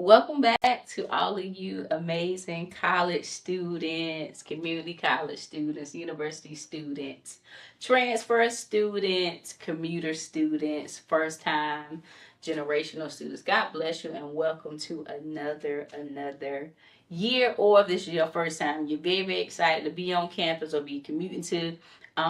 Welcome back to all of you amazing college students, community college students, university students, transfer students, commuter students, first time generational students. God bless you and welcome to another year, or if this is your first time, you're very excited to be on campus or be commuting to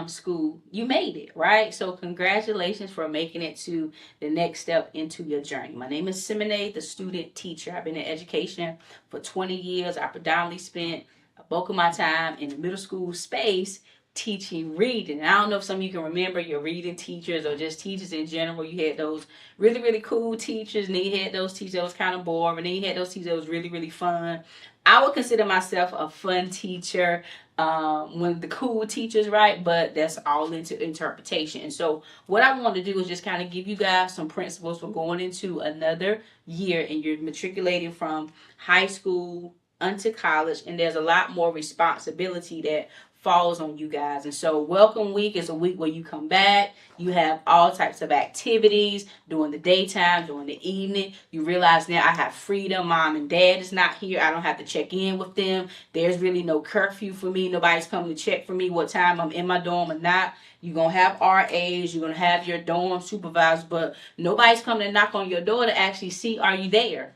school. You made it, right? So congratulations for making it to the next step into your journey. My name is Simone, the student teacher. I've been in education for 20 years. I predominantly spent a bulk of my time in the middle school space teaching reading. And I don't know if some of you can remember your reading teachers or just teachers in general. You had those really cool teachers, and then you had those teachers that was kind of boring, and then you had those teachers that was really fun. I would consider myself a fun teacher, one of the cool teachers, right? But that's all into interpretation. And so what I want to do is just kind of give you guys some principles for going into another year, and you're matriculating from high school unto college, and there's a lot more responsibility that falls on you guys. And so welcome week is a week where you come back, you have all types of activities during the daytime, during the evening. You realize now I have freedom. Mom and dad is not here. I don't have to check in with them. There's really no curfew for me. Nobody's coming to check for me what time I'm in my dorm or not. You're going to have RAs. You're going to have your dorm supervisors, but nobody's coming to knock on your door to actually see, are you there?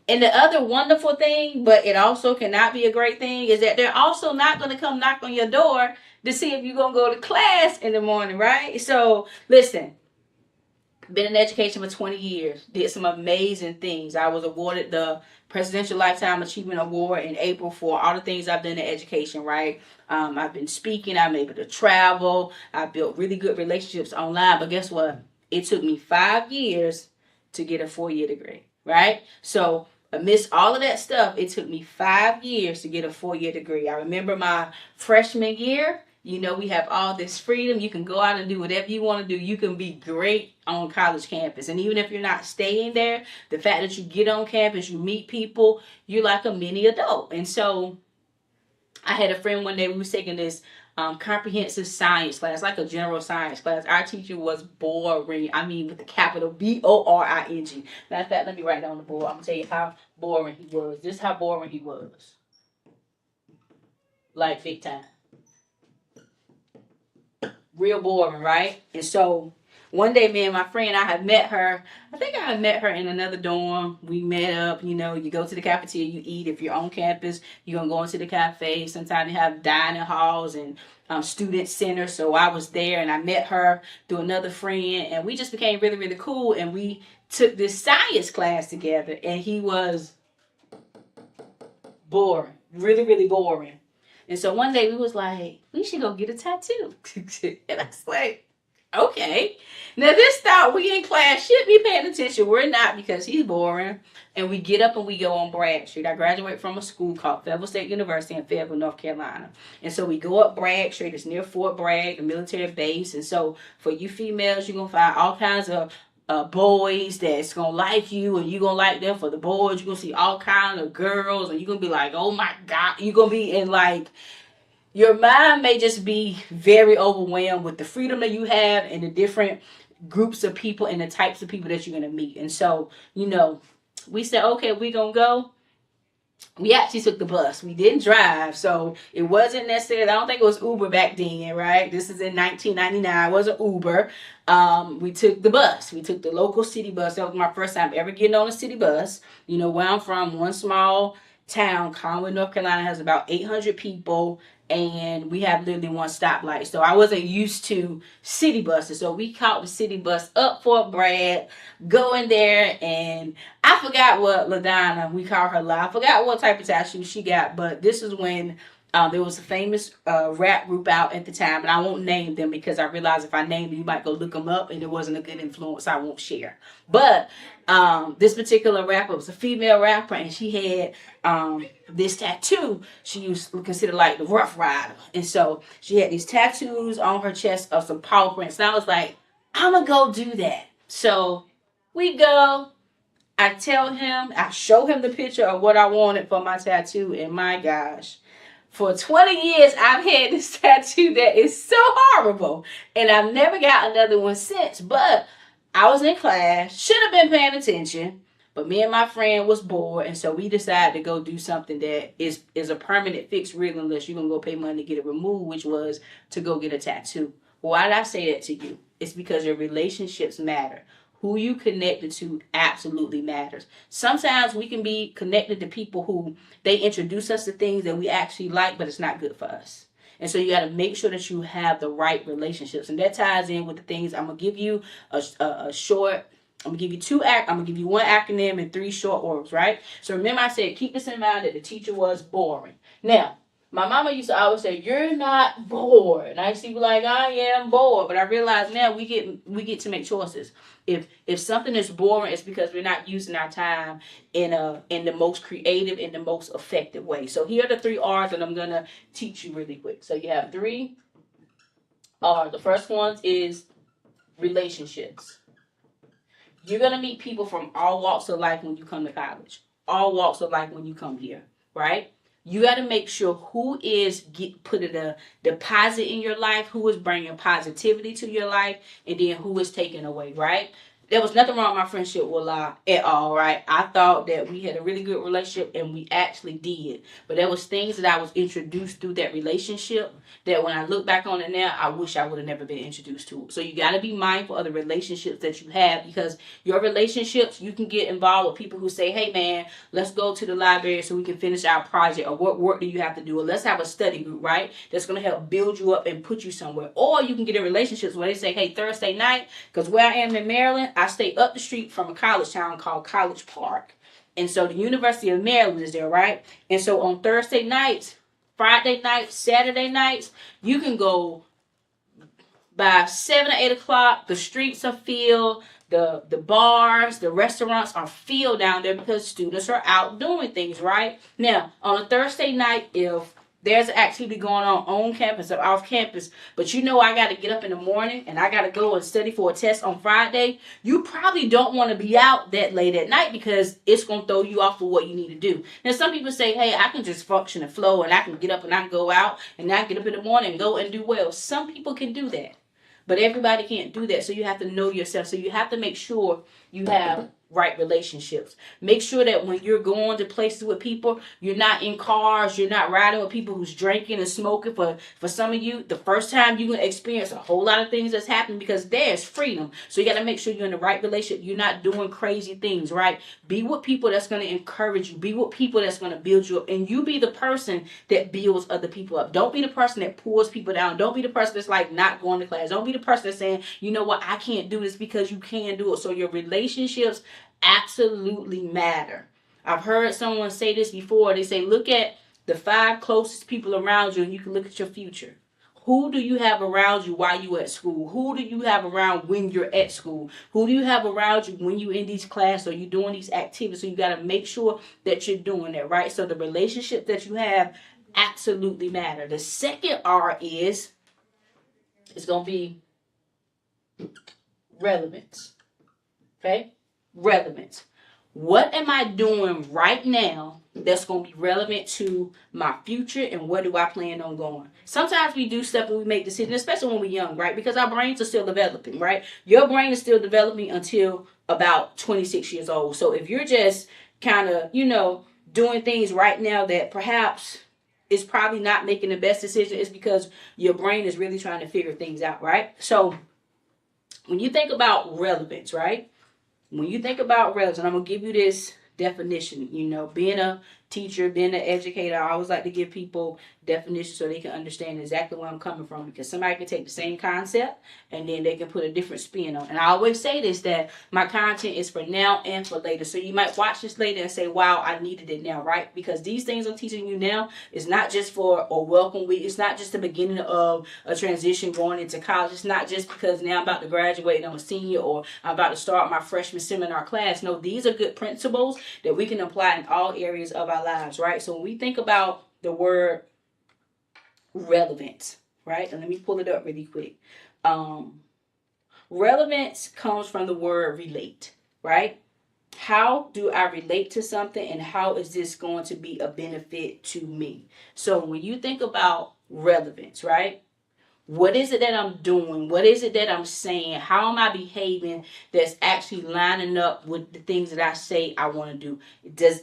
And the other wonderful thing, but it also cannot be a great thing, is that they're also not going to come knock on your door to see if you're going to go to class in the morning, right? So, listen, been in education for 20 years, did some amazing things. I was awarded the Presidential Lifetime Achievement Award in April for all the things I've done in education, right? I've been speaking, I'm able to travel, I built really good relationships online, but guess what? It took me 5 years to get a 4-year degree, right? So, amidst all of that stuff, it took me 5 years to get a 4-year degree. I remember my freshman year, we have all this freedom. You can go out and do whatever you want to do. You can be great on college campus. And even if you're not staying there, the fact that you get on campus, you meet people, you're like a mini adult. And so I had a friend one day, we was taking this comprehensive science class, like a general science class. Our teacher was boring. I mean, with the capital BORING. Matter of fact, let me write down the board. I'm going to tell you how boring he was. This is how boring he was. Like big time. Real boring, right? And so one day, me and my friend, I had met her. I think I had met her in another dorm. We met up, you go to the cafeteria, you eat. If you're on campus, you're going to go into the cafe. Sometimes they have dining halls and student centers. So I was there and I met her through another friend. And we just became really cool. And we took this science class together. And he was boring, really boring. And so one day we was like, we should go get a tattoo. And I was like, okay. Now this thought we in class should be paying attention. We're not, because he's boring. And we get up and we go on Bragg Street. I graduated from a school called Fayetteville State University in Fayetteville, North Carolina. And so we go up Bragg Street. It's near Fort Bragg, the military base. And so for you females, you're going to find all kinds of boys that's gonna like you, and you gonna like them. For the boys, you're gonna see all kinds of girls, and you're gonna be like, oh my god, you're gonna be in, like, your mind may just be very overwhelmed with the freedom that you have and the different groups of people and the types of people that you're gonna meet. And so, we said, okay, we gonna go. We actually took the bus. We didn't drive, so it wasn't necessarily, I don't think it was Uber back then, right? This is in 1999. It wasn't Uber. We took the bus. We took the local city bus. That was my first time ever getting on a city bus. Where I'm from, one small town, Conway, North Carolina, has about 800 people, and we have literally one stoplight. So I wasn't used to city buses. So we caught the city bus up Fort Bragg, going there, and I forgot what LaDonna, we call her La, I forgot what type of tattoo she got, but this is when there was a famous rap group out at the time, and I won't name them because I realized if I name them, you might go look them up, and it wasn't a good influence. I won't share. But this particular rapper was a female rapper, and she had this tattoo. She was considered like the Rough Rider, and so she had these tattoos on her chest of some paw prints. And I was like, I'm gonna go do that. So we go. I tell him, I show him the picture of what I wanted for my tattoo, and my gosh, for 20 years, I've had this tattoo that is so horrible. And I've never got another one since. But I was in class, should have been paying attention. But me and my friend was bored, and so we decided to go do something that is a permanent fix, really, unless you're gonna go pay money to get it removed, which was to go get a tattoo. Why did I say that to you? It's because your relationships matter. Who you connected to absolutely matters. Sometimes we can be connected to people who they introduce us to things that we actually like, but it's not good for us. And so you got to make sure that you have the right relationships. And that ties in with the things I'm going to give you a short. I'm going to give you I'm going to give you one acronym and 3 short words, right? So remember I said, keep this in mind that the teacher was boring. Now, my mama used to always say, "You're not bored." And I used to be like, "I am bored." But I realize now we get to make choices. If something is boring, it's because we're not using our time in the most creative, in the most effective way. So here are the 3 R's that I'm gonna teach you really quick. So you have 3 R's. The first one is relationships. You're gonna meet people from all walks of life when you come to college. All walks of life when you come here, right? You got to make sure who is putting a deposit in your life, who is bringing positivity to your life, and then who is taking away, right? There was nothing wrong with my friendship with La at all, right? I thought that we had a really good relationship, and we actually did. But there was things that I was introduced through that relationship that when I look back on it now, I wish I would have never been introduced to it. So you got to be mindful of the relationships that you have, because your relationships, you can get involved with people who say, "Hey man, let's go to the library so we can finish our project," or "What work do you have to do?" or "Let's have a study group," right? That's going to help build you up and put you somewhere. Or you can get in relationships where they say, "Hey, Thursday night," because where I am in Maryland, I stay up the street from a college town called College Park. And so the University of Maryland is there, right? And so on Thursday nights, Friday nights, Saturday nights, you can go by 7 or 8 o'clock. The streets are filled. The bars, the restaurants are filled down there because students are out doing things, right? Now, on a Thursday night, if there's an activity going on campus or off campus, but you know I got to get up in the morning and I got to go and study for a test on Friday, you probably don't want to be out that late at night because it's going to throw you off of what you need to do. Now, some people say, "Hey, I can just function and flow and I can get up and I can go out and I get up in the morning and go and do well." Some people can do that. But everybody can't do that. So you have to know yourself. So you have to make sure you have right relationships. Make sure that when you're going to places with people, you're not in cars, you're not riding with people who's drinking and smoking. For some of you, the first time you're going to experience a whole lot of things that's happening because there's freedom. So you got to make sure you're in the right relationship. You're not doing crazy things, right? Be with people that's going to encourage you. Be with people that's going to build you up. And you be the person that builds other people up. Don't be the person that pulls people down. Don't be the person that's like not going to class. Don't be the person that's saying, "You know what, I can't do this," because you can do it. So your relationships absolutely matter. I've heard someone say this before. They say, look at the 5 closest people around you and you can look at your future. Who do you have around you while you're at school? Who do you have around when you're at school? Who do you have around you when you're in these classes or you're doing these activities? So you got to make sure that you're doing that, right? So the relationship that you have absolutely matter. The second R is, it's going to be relevance. Okay? Relevance. What am I doing right now that's going to be relevant to my future, and where do I plan on going? Sometimes we do stuff and we make decisions, especially when we're young, right? Because our brains are still developing, right? Your brain is still developing until about 26 years old. So if you're just kind of, doing things right now that perhaps is probably not making the best decision, it's because your brain is really trying to figure things out, right? So when you think about relevance, right? When you think about relevance, and I'm going to give you this definition, being a teacher, being an educator, I always like to give people definitions so they can understand exactly where I'm coming from, because somebody can take the same concept and then they can put a different spin on it. And I always say this, that my content is for now and for later. So you might watch this later and say, "Wow, I needed it now," right? Because these things I'm teaching you now is not just for a welcome week. It's not just the beginning of a transition going into college. It's not just because now I'm about to graduate and I'm a senior, or I'm about to start my freshman seminar class. No, these are good principles that we can apply in all areas of our lives, right? So when we think about the word relevance, right? And let me pull it up really quick. Relevance comes from the word relate, right? How do I relate to something, and how is this going to be a benefit to me? So when you think about relevance, right? What is it that I'm doing? What is it that I'm saying? How am I behaving that's actually lining up with the things that I say I want to do? Does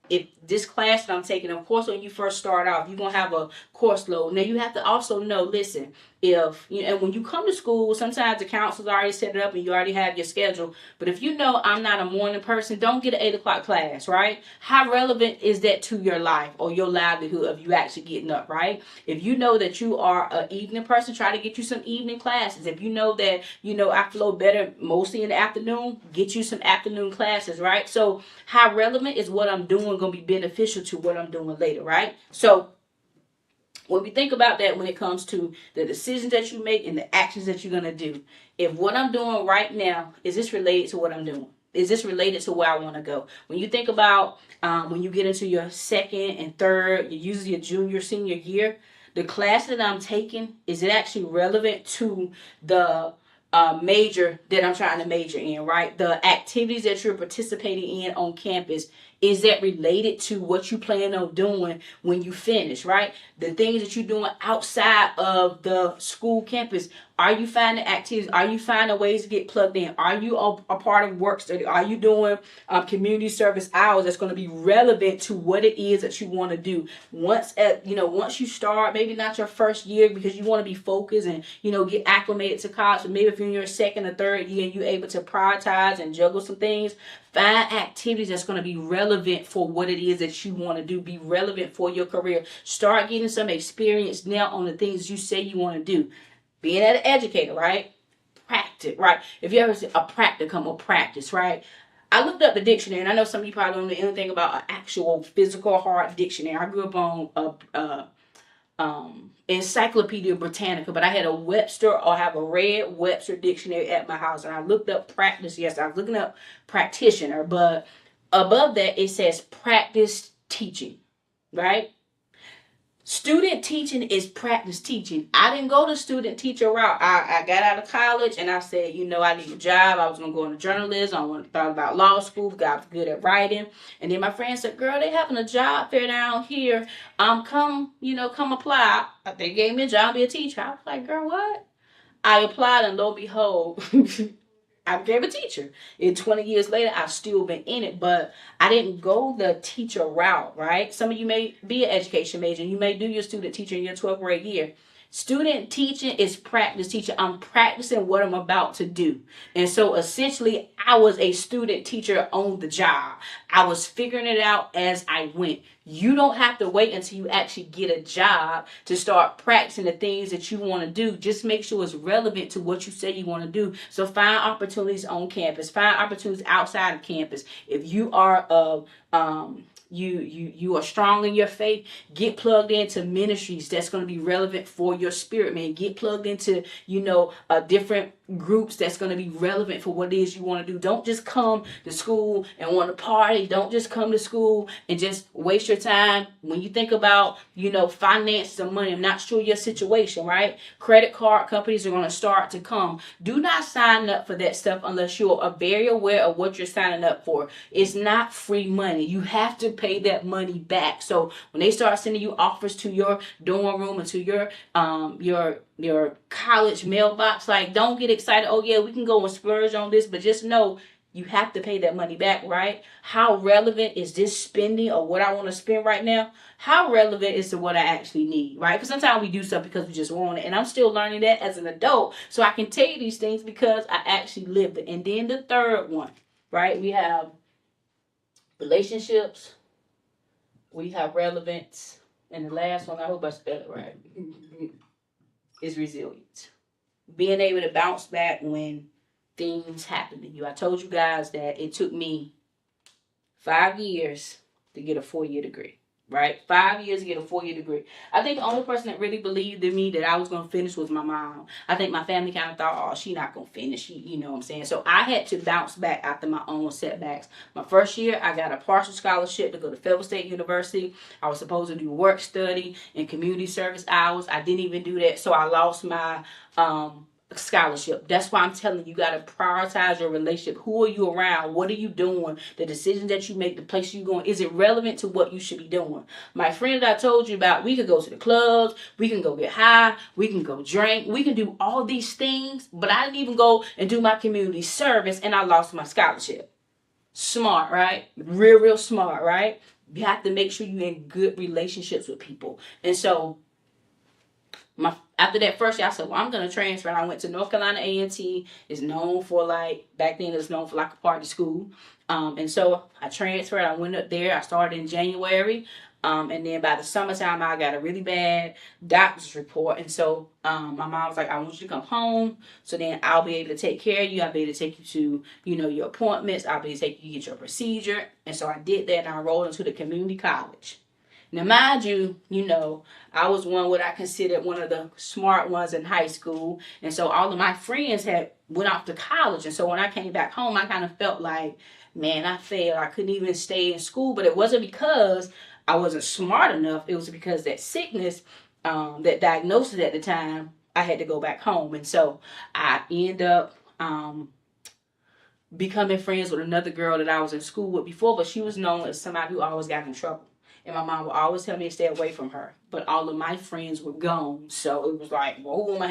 if this class that I'm taking, of course, when you first start off, you're gonna have a course load. Now you have to also know, listen, if you and when you come to school, sometimes the counselor's already set it up and you already have your schedule. But if you know I'm not a morning person, don't get an 8 o'clock class, right? How relevant is that to your life or your livelihood of you actually getting up, right? If you know that you are an evening person, try to get you some evening classes. If you know that I flow better mostly in the afternoon, get you some afternoon classes, right? So how relevant is what I'm doing going to be beneficial to what I'm doing later, right? So when we think about that, when it comes to the decisions that you make and the actions that you're going to do, if what I'm doing right now, is this related to what I'm doing? Is this related to where I want to go? When you think about when you get into your second and third, usually your junior, senior year, the class that I'm taking, is it actually relevant to the major that I'm trying to major in, right? The activities that you're participating in on campus, is that related to what you plan on doing when you finish, right? The things that you're doing outside of the school campus, are you finding activities? Are you finding ways to get plugged in? Are you a part of work study? Are you doing community service hours that's going to be relevant to what it is that you want to do? Once you start, maybe not your first year because you want to be focused and get acclimated to college, but maybe if you're in your second or third year and you're able to prioritize and juggle some things, find activities that's going to be relevant for what it is that you want to do, be relevant for your career. Start getting some experience now on the things you say you want to do. Being an educator, right? Practice, right? If you ever see a practicum or practice, right? I looked up the dictionary, and I know some of you probably don't know anything about an actual physical hard dictionary. I grew up on Encyclopedia Britannica, but I had a Webster or have a red Webster dictionary at my house, and I looked up practice. Yes, I was looking up practitioner, but above that it says practice teaching, right? Student teaching is practice teaching. I didn't go the student teacher route. I got out of college and I said, I need a job. I was going to go into journalism. I thought about law school. I was good at writing. And then my friend said, girl, they having a job fair down here. Come apply. They gave me a job to be a teacher. I was like, girl, what? I applied and lo and behold, I became a teacher. And 20 years later, I've still been in it, but I didn't go the teacher route, right? Some of you may be an education major. You may do your student teacher in your 12th grade year. Student teaching is practice teaching. I'm practicing what I'm about to do. And so essentially, I was a student teacher on the job. I was figuring it out as I went. You don't have to wait until you actually get a job to start practicing the things that you want to do. Just make sure it's relevant to what you say you want to do. So find opportunities on campus. Find opportunities outside of campus. If you are you are strong in your faith, get plugged into ministries that's going to be relevant for your spirit, man. Get plugged into different groups that's going to be relevant for what it is you want to do. Don't just come to school and want to party. Don't just come to school and just waste your time. When you think about finances and money, I'm not sure your situation, right? Credit card companies are going to start to come. Do not sign up for that stuff unless you're very aware of what you're signing up for. It's not free money. You have to pay that money back. So when they start sending you offers to your dorm room and to your college mailbox, like, don't get excited. Oh yeah, we can go and splurge on this, but just know you have to pay that money back, right? How relevant is this spending or what I want to spend right now? How relevant is to what I actually need, right? Because sometimes we do stuff because we just want it. And I'm still learning that as an adult. So I can tell you these things because I actually lived it. And then the third one, right? We have relationships. We have relevance. And the last one, I hope I spelled it right, is resilience. Being able to bounce back when things happen to you. I told you guys that it took me 5 years to get a 4-year degree, right? 5 years to get a 4-year degree. I think the only person that really believed in me that I was going to finish was my mom. I think my family kind of thought, oh, she's not going to finish. You know what I'm saying? So I had to bounce back after my own setbacks. My first year, I got a partial scholarship to go to Federal State University. I was supposed to do work study and community service hours. I didn't even do that. So I lost my scholarship. That's why I'm telling you, you got to prioritize your relationship. Who are you around? What are you doing? The decisions that you make, the place you going, is it relevant to what you should be doing? My friend that I told you about, we could go to the clubs, we can go get high, we can go drink, we can do all these things, but I didn't even go and do my community service and I lost my scholarship. Smart, right? Real smart, right? You have to make sure you're in good relationships with people. And so after that first year, I said, well, I'm going to transfer. I went to North Carolina A&T. It's known for back then it was known for a party school. And so I transferred. I went up there. I started in January. And then by the summertime, I got a really bad doctor's report. And so my mom was like, I want you to come home. So then I'll be able to take care of you. I'll be able to take you to, your appointments. I'll be able to take you to get your procedure. And so I did that and I enrolled into the community college. Now, mind you, I was what I considered one of the smart ones in high school. And so all of my friends went off to college. And so when I came back home, I kind of felt like, man, I failed. I couldn't even stay in school. But it wasn't because I wasn't smart enough. It was because that sickness, that diagnosis at the time, I had to go back home. And so I ended up becoming friends with another girl that I was in school with before. But she was known as somebody who always got in trouble. And my mom would always tell me to stay away from her. But all of my friends were gone. So it was like, well, who am I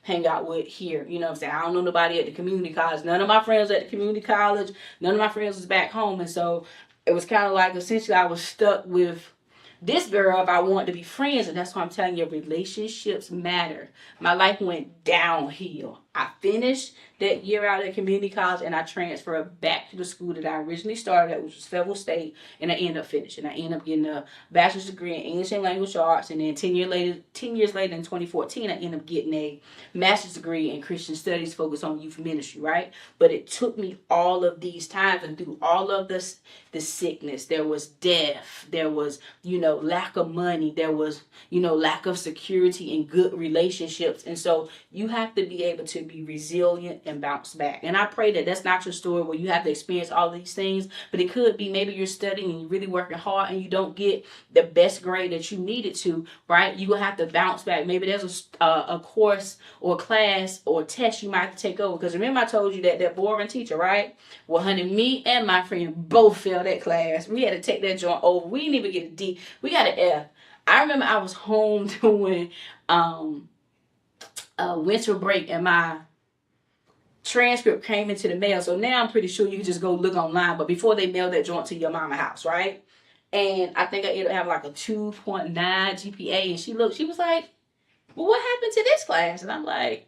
hang out with here? You know what I'm saying? I don't know nobody at the community college. None of my friends at the community college. None of my friends was back home. And so it was kind of like essentially I was stuck with this girl if I wanted to be friends. And that's why I'm telling you, relationships matter. My life went downhill. I finished that year out at community college and I transferred back to the school that I originally started at, which was Federal State, and I ended up finishing. I ended up getting a bachelor's degree in English and Language Arts, and then 10 years later in 2014, I ended up getting a master's degree in Christian Studies focused on youth ministry, right? But it took me all of these times and through all of the sickness. There was death. There was, lack of money. There was, lack of security and good relationships. And so you have to be able to be resilient and bounce back. And I pray that that's not your story where you have to experience all these things, but it could be maybe you're studying and you're really working hard and you don't get the best grade that you needed to, right? You will have to bounce back. Maybe there's a course or class or test you might have to take over. Because remember I told you that boring teacher, right? Well, honey, me and my friend both failed that class. We had to take that joint over. We didn't even get a D. We got an F. I remember I was home doing winter break and my transcript came into the mail. So now I'm pretty sure you can just go look online. But before they mailed that joint to your mama house, right? And I think I ended up having a 2.9 GPA. And she was like, well, what happened to this class? And I'm like,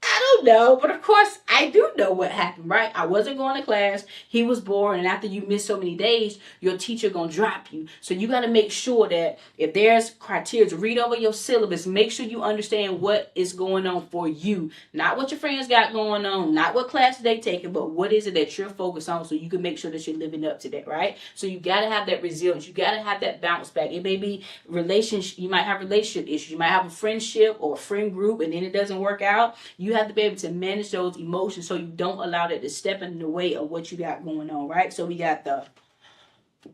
I don't know, but of course I do know what happened, right? I wasn't going to class. He was bored, and after you miss so many days, your teacher gonna drop you. So you got to make sure that if there's criteria to read over your syllabus, make sure you understand what is going on for you, not what your friends got going on, not what classes they taking, but what is it that you're focused on, so you can make sure that you're living up to that, right? So you got to have that resilience. You got to have that bounce back. It may be relationship. You might have relationship issues. You might have a friendship or a friend group, and then it doesn't work out. You have to be able to manage those emotions so you don't allow that to step in the way of what you got going on, right? So we got the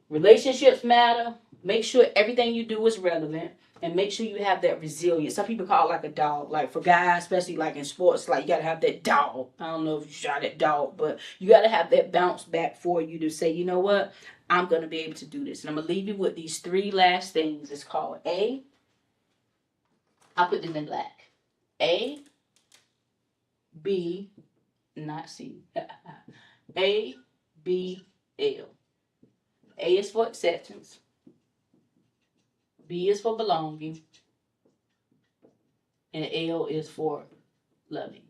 relationships matter. Make sure everything you do is relevant, and make sure you have that resilience. Some people call it a dog. For guys, especially in sports, you got to have that dog. I don't know if you shot that dog, but you got to have that bounce back for you to say, you know what? I'm going to be able to do this. And I'm going to leave you with these 3 last things. It's called A. I'll put them in black. A, B, not C. A, B, L. A is for acceptance. B is for belonging. And L is for loving.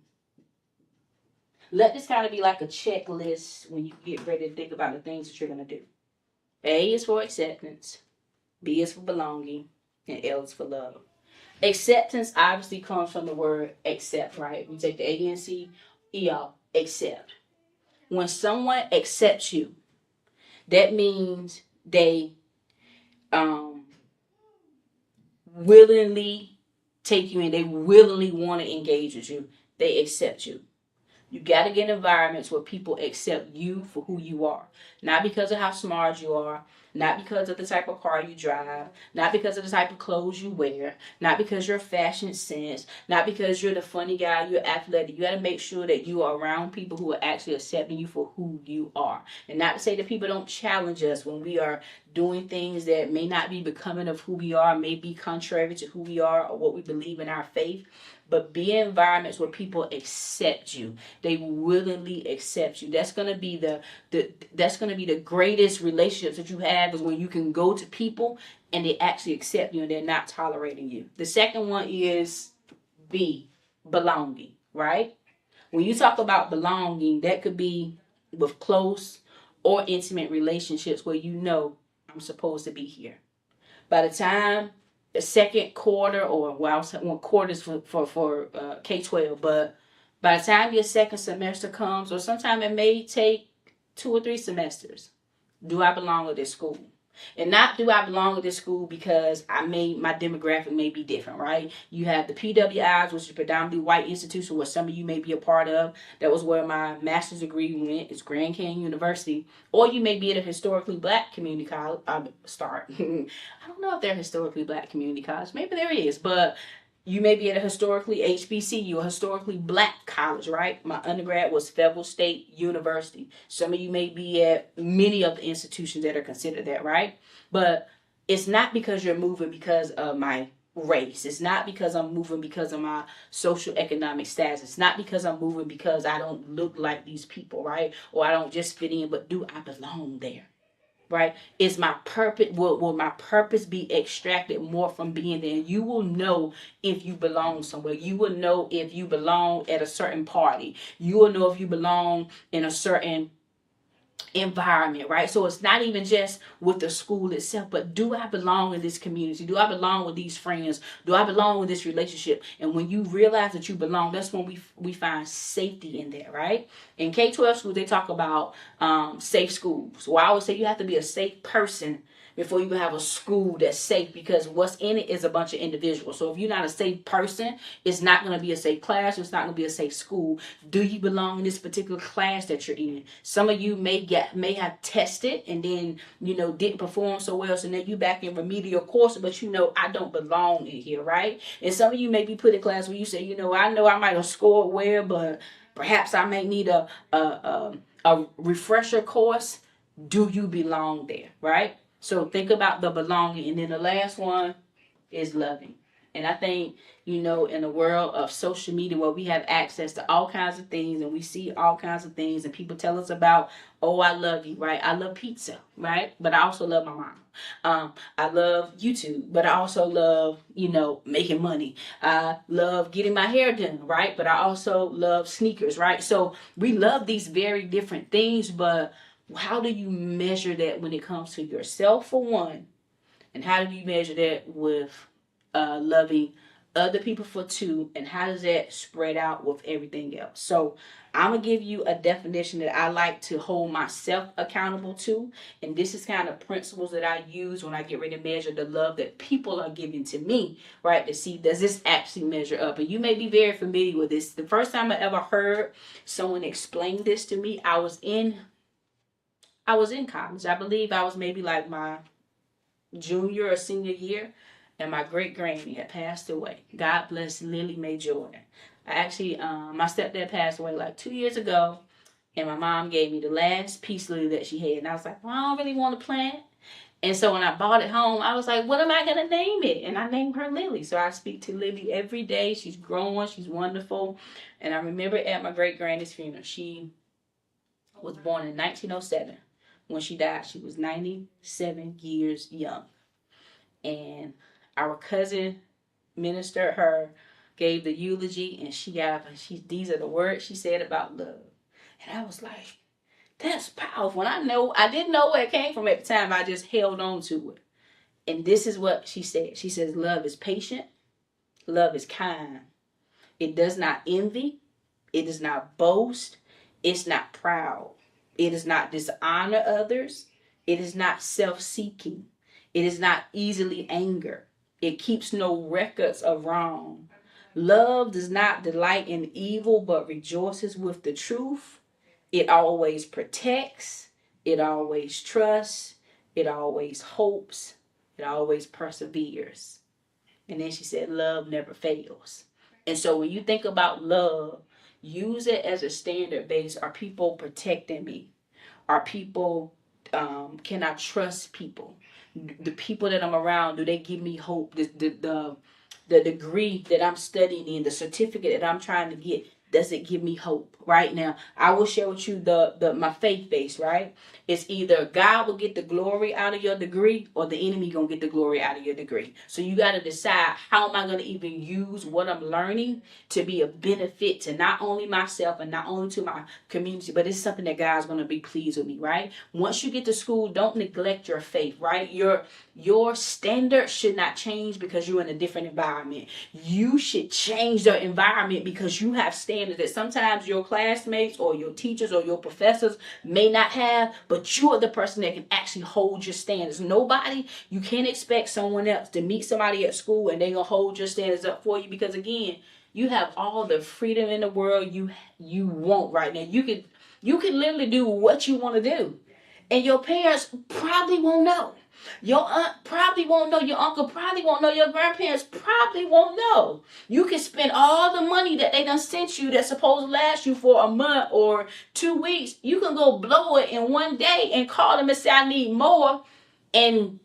Let this kind of be like a checklist when you get ready to think about the things that you're going to do. A is for acceptance. B is for belonging. And L is for love. Acceptance obviously comes from the word accept, right? We take the A-N-C-E-R, accept. When someone accepts you, that means they willingly take you in. They willingly want to engage with you. They accept you. You got to get environments where people accept you for who you are. Not because of how smart you are, not because of the type of car you drive, not because of the type of clothes you wear, not because you're fashion sense, not because you're the funny guy, you're athletic. You got to make sure that you are around people who are actually accepting you for who you are. And not to say that people don't challenge us when we are doing things that may not be becoming of who we are, may be contrary to who we are or what we believe in our faith. But be in environments where people accept you. They willingly accept you. That's gonna be the greatest relationships that you have, is when you can go to people and they actually accept you and they're not tolerating you. The second one is belonging, right? When you talk about belonging, that could be with close or intimate relationships where you know, I'm supposed to be here. By the time the second quarter, or well, one quarters for K-12, but by the time your second semester comes, or sometime it may take 2 or 3 semesters, do I belong at this school? And not do I belong at this school because my demographic may be different, right? You have the PWIs, which is predominantly white institution, where some of you may be a part of. That was where my master's degree went. It's Grand Canyon University. Or you may be at a historically black community college. I don't know if they're historically black community college. Maybe there is, but you may be at a historically HBCU, a historically black college, right? My undergrad was Fayetteville State University. Some of you may be at many of the institutions that are considered that, right? But it's not because you're moving because of my race. It's not because I'm moving because of my social economic status. It's not because I'm moving because I don't look like these people, right? Or I don't just fit in, but do I belong there? Right? Is my purpose, will my purpose be extracted more from being there? You will know if you belong somewhere. You will know if you belong at a certain party. You will know if you belong in a certain environment, right? So it's not even just with the school itself, but do I belong in this community? Do I belong with these friends? Do I belong with this relationship? And when you realize that you belong, that's when we find safety in there, right? In K-12 schools, they talk about safe schools. Well, I always say you have to be a safe person before you can have a school that's safe, because what's in it is a bunch of individuals. So if you're not a safe person, it's not going to be a safe class. It's not going to be a safe school. Do you belong in this particular class that you're in? Some of you may have tested and then didn't perform so well, so now you back in remedial course, but I don't belong in here, right? And some of you may be put in class where you say, I know I might have scored well, but perhaps I may need a refresher course. Do you belong there, right? So think about the belonging. And then the last one is loving. And I think, in the world of social media where we have access to all kinds of things and we see all kinds of things and people tell us about, oh, I love you, right? I love pizza, right? But I also love my mom. I love YouTube, but I also love, making money. I love getting my hair done, right? But I also love sneakers, right? So we love these very different things, but how do you measure that when it comes to yourself, for one? And how do you measure that with loving other people, for two? And how does that spread out with everything else? So I'm going to give you a definition that I like to hold myself accountable to. And this is kind of principles that I use when I get ready to measure the love that people are giving to me, right? To see, does this actually measure up? And you may be very familiar with this. The first time I ever heard someone explain this to me, I was in college. I believe I was maybe like my junior or senior year, and my great granny had passed away. God bless Lily Mae Jordan. My stepdad passed away like 2 years ago, and my mom gave me the last piece lily that she had, and I was like, well, I don't really want to plant. And so when I bought it home, I was like, what am I going to name it? And I named her Lily. So I speak to Lily every day. She's growing. She's wonderful. And I remember at my great granny's funeral, she was born in 1907. When she died, she was 97 years young. And our cousin ministered her, gave the eulogy, and these are the words she said about love. And I was like, that's powerful. And I didn't know where it came from at the time. I just held on to it. And this is what she said. She says, love is patient. Love is kind. It does not envy. It does not boast. It's not proud. It does not dishonor others. It is not self-seeking. It is not easily angered. It keeps no records of wrong. Love does not delight in evil, but rejoices with the truth. It always protects. It always trusts. It always hopes. It always perseveres. And then she said, love never fails. And so when you think about love, use it as a standard base. Are people protecting me? Are people, can I trust people? The people that I'm around, do they give me hope? The degree that I'm studying in, the certificate that I'm trying to get, does it give me hope? Right now, I will share with you the my faith base, right? It's either God will get the glory out of your degree or the enemy gonna get the glory out of your degree. So you got to decide, how am I gonna even use what I'm learning to be a benefit to not only myself and not only to my community, but it's something that God's gonna be pleased with me, right? Once you get to school, don't neglect your faith, right? Your standard should not change because you're in a different environment. You should change the environment because you have standards that sometimes your classmates or your teachers or your professors may not have, but you are the person that can actually hold your standards. Nobody, you can't expect someone else to meet somebody at school and they're going to hold your standards up for you, because again, you have all the freedom in the world you want right now. You can literally do what you want to do. And your parents probably won't know. Your aunt probably won't know. Your uncle probably won't know. Your grandparents probably won't know. You can spend all the money that they done sent you that's supposed to last you for a month or 2 weeks. You can go blow it in one day and call them and say, I need more. And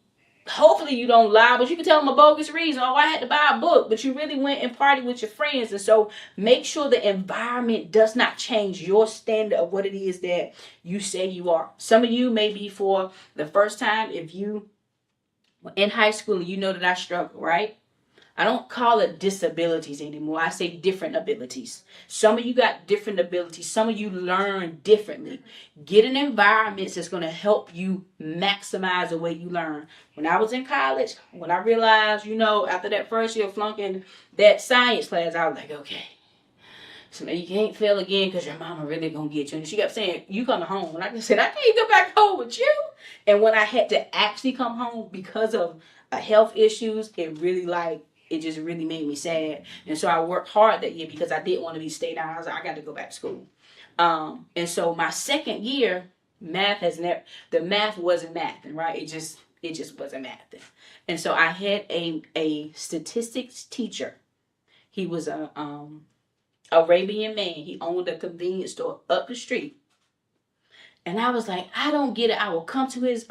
hopefully you don't lie, but you can tell them a bogus reason. Oh, I had to buy a book, but you really went and partied with your friends. And so make sure the environment does not change your standard of what it is that you say you are. Some of you may be for the first time, if you were in high school, you know that I struggle, right? I don't call it disabilities anymore. I say different abilities. Some of you got different abilities. Some of you learn differently. Get in environments that's going to help you maximize the way you learn. When I was in college, when I realized, after that first year flunking that science class, I was like, okay, so you can't fail again because your mama really going to get you. And she kept saying, you coming home. And I just said, I can't go back home with you. And when I had to actually come home because of health issues, it just really made me sad. And so I worked hard that year because I didn't want to be stay down. I was like, I got to go back to school. And so my second year, the math wasn't mathing, right? It just wasn't mathing. And so I had a statistics teacher. He was a Arabian man. He owned a convenience store up the street. And I was like, I don't get it. I will come to his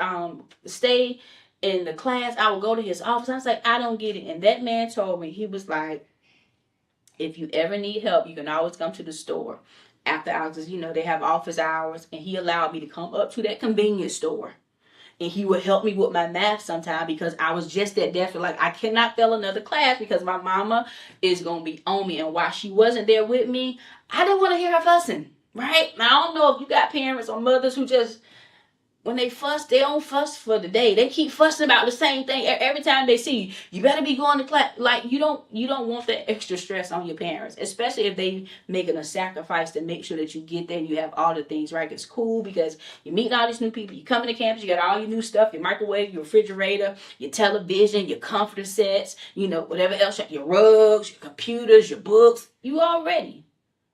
stay in the class. I would go to his office. I was like, I don't get it. And that man told me, he was like, if you ever need help, you can always come to the store after hours. They have office hours. And he allowed me to come up to that convenience store. And he would help me with my math sometime because I was just that desperate. Like, I cannot fail another class because my mama is going to be on me. And while she wasn't there with me, I didn't want to hear her fussing. Right? Now, I don't know if you got parents or mothers who just, when they fuss, they don't fuss for the day. They keep fussing about the same thing every time they see you. You better be going to class. Like, you don't want that extra stress on your parents, especially if they making a sacrifice to make sure that you get there and you have all the things, right? It's cool because you're meeting all these new people. You come to campus, you got all your new stuff, your microwave, your refrigerator, your television, your comforter sets, whatever else, your rugs, your computers, your books. You all ready.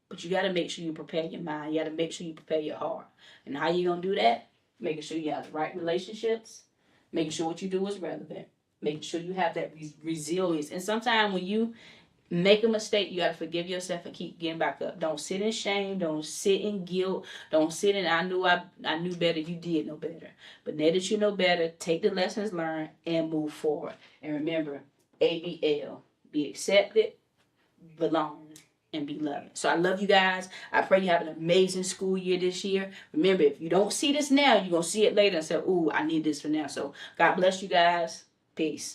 But you got to make sure you prepare your mind. You got to make sure you prepare your heart. And how you going to do that? Making sure you have the right relationships. Making sure what you do is relevant. Making sure you have that resilience. And sometimes when you make a mistake, you got to forgive yourself and keep getting back up. Don't sit in shame. Don't sit in guilt. Don't sit in, I knew better. You did know better. But now that you know better, take the lessons learned and move forward. And remember, ABL. Be accepted, belong, and be loving. So I love you guys. I pray you have an amazing school year this year. Remember, if you don't see this now, you're going to see it later and say, ooh, I need this for now. So God bless you guys. Peace.